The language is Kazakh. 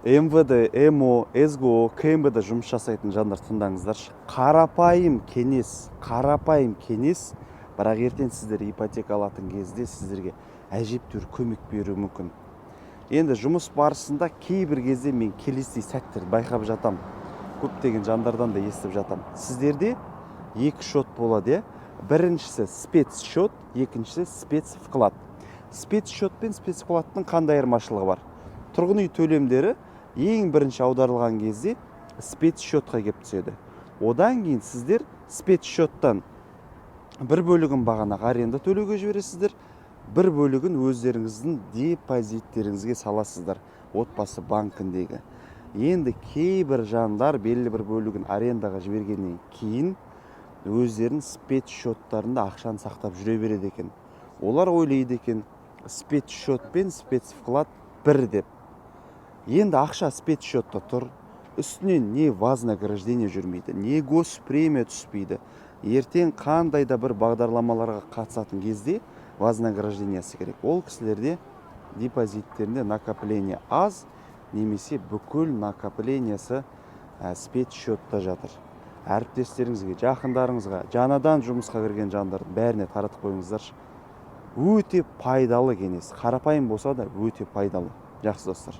МВД, МО, СГО, КМБ-да жұмыс жасайтын жандар тыңдаңыздаршы. Қарапайым кеңес, бірақ ертең сіздер ипотека алатын кезде сіздерге әжептәуір көмек беруі мүмкін. Енді жұмыс барысында кейбір кезде мен келесідей сәттерді байқап жатам. Көптеген жандардан да естіп жатам. Сіздерде екі шот болады. Біріншісі спецшот, екіншісі спецвклад. Спецшот пен спецвкладтың қандай айырмашылығы бар? Тұрғын үй төлемдері ең бірінші аударылған кезде спецшотқа келіп түседі. Одан кейін сіздер спецшоттан бір бөлігін бағанағы аренда төлеуге жібересіздер, бір бөлігін өздеріңіздің депозиттеріңізге саласыздар, отбасы банкіндегі. Енді кейбір жандар белгілі бір бөлігін арендаға жібергеннен кейін өздерінің спецшоттарында ақшаны сақтап жүре береді екен. Олар ойлайды екен, спецшот пен спецвклад бір деп. Енді ақша спецшотта тұр, үстінен не вознаграждение жүрмейді, не госпремия түспейді. Ертең қандай да бір бағдарламаларға қатысатын кезде вознаграждениесі керек. Ол кісілерде депозиттерінде накопление аз, немесе бүкіл накоплениясы спецшотта жатыр. Әріптестеріңізге, жақындарыңызға, жаңадан жұмысқа кірген жандардың бәріне таратып қойыңыздаршы. Өте пайдалы кеңес. Қарапайым болса да өте пайдалы. Жақсы достар.